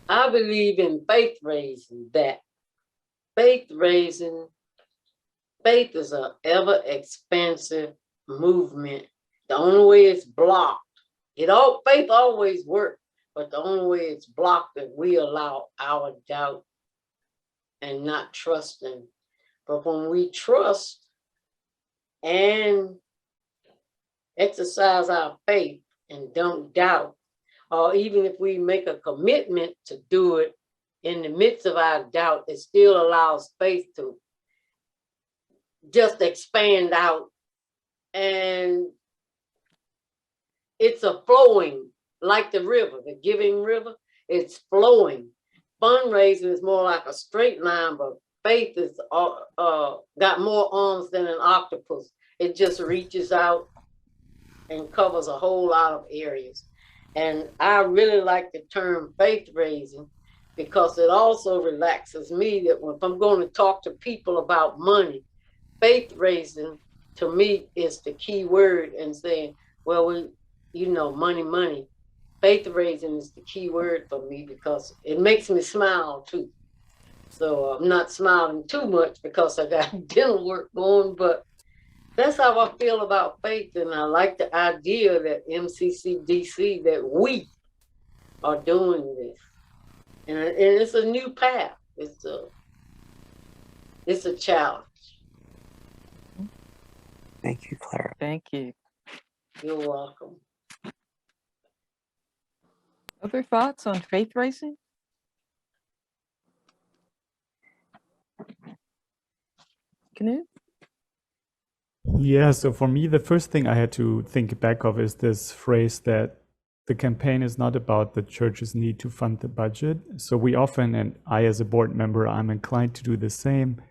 I believe in faith raising. That faith raising, faith is an ever expansive movement. The only way it's blocked, faith always works, but the only way it's blocked is we allow our doubt and not trusting. But when we trust and exercise our faith and don't doubt, or even if we make a commitment to do it in the midst of our doubt, it still allows faith to just expand out. And it's a flowing, like the river, the giving river, it's flowing. Fundraising is more like a straight line, but faith is got more arms than an octopus. It just reaches out and covers a whole lot of areas. And I really like the term faith raising because it also relaxes me that if I'm going to talk to people about money, faith raising to me is the key word, and saying, well, money. Faith raising is the key word for me because it makes me smile too. So I'm not smiling too much because I got dental work going, but that's how I feel about faith. And I like the idea that MCCDC, that we are doing this. And it's a new path. It's a challenge. Thank you, Clara. Thank you. You're welcome. Other thoughts on faith raising? Knut? Yeah, so for me, the first thing I had to think back of is this phrase that the campaign is not about the church's need to fund the budget. So we often, and I as a board member, I'm inclined to do the same,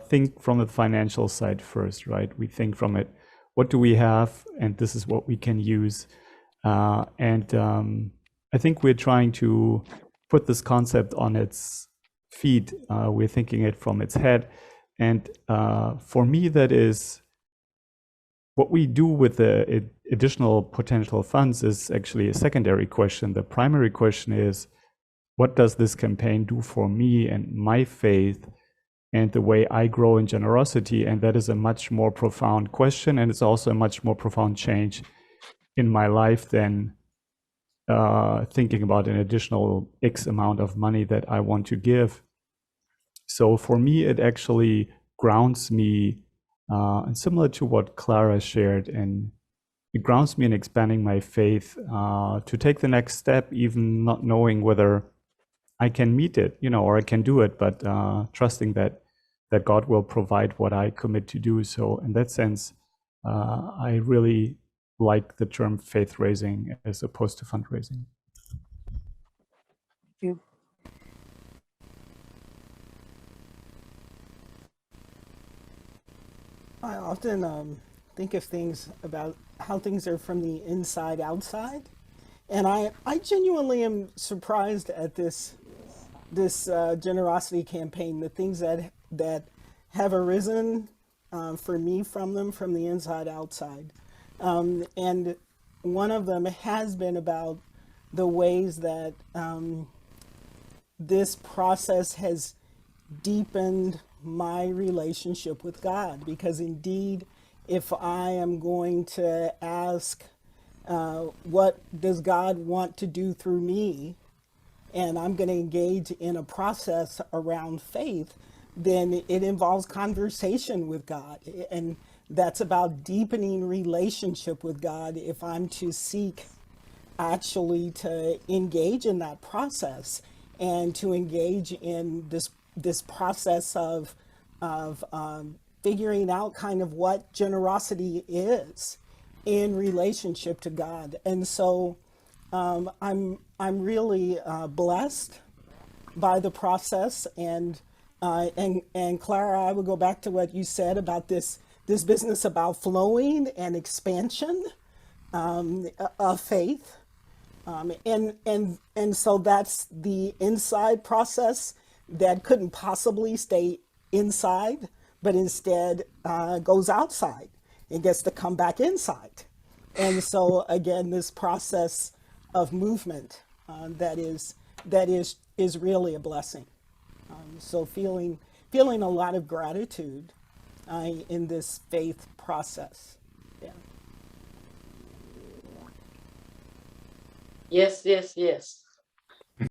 think from the financial side first, right? We think from it, what do we have? And this is what we can use. I think we're trying to put this concept on its feet. We're thinking it from its head. And for me, that is what we do with the additional potential funds is actually a secondary question. The primary question is, what does this campaign do for me and my faith and the way I grow in generosity? And that is a much more profound question. And it's also a much more profound change in my life than thinking about an additional X amount of money that I want to give. So for me, it actually grounds me, and similar to what Clara shared, and it grounds me in expanding my faith to take the next step, even not knowing whether I can meet it, or I can do it, but trusting that God will provide what I commit to do. So in that sense, I really like the term faith raising as opposed to fundraising. Thank you. I often think of things about how things are from the inside outside. And I genuinely am surprised at this generosity campaign, the things that have arisen for me from them from the inside outside. And one of them has been about the ways that this process has deepened my relationship with God. Because indeed, if I am going to ask, what does God want to do through me, and I'm going to engage in a process around faith, then it involves conversation with God. And that's about deepening relationship with God if I'm to seek actually to engage in that process and to engage in this process of figuring out kind of what generosity is in relationship to God. And so I'm really blessed by the process. And Clara, I would go back to what you said about this business about flowing and expansion of faith. And so that's the inside process that couldn't possibly stay inside, but instead goes outside and gets to come back inside. And so again, this process of movement that is that is really a blessing. So feeling a lot of gratitude in this faith process. Yeah. Yes, yes, yes.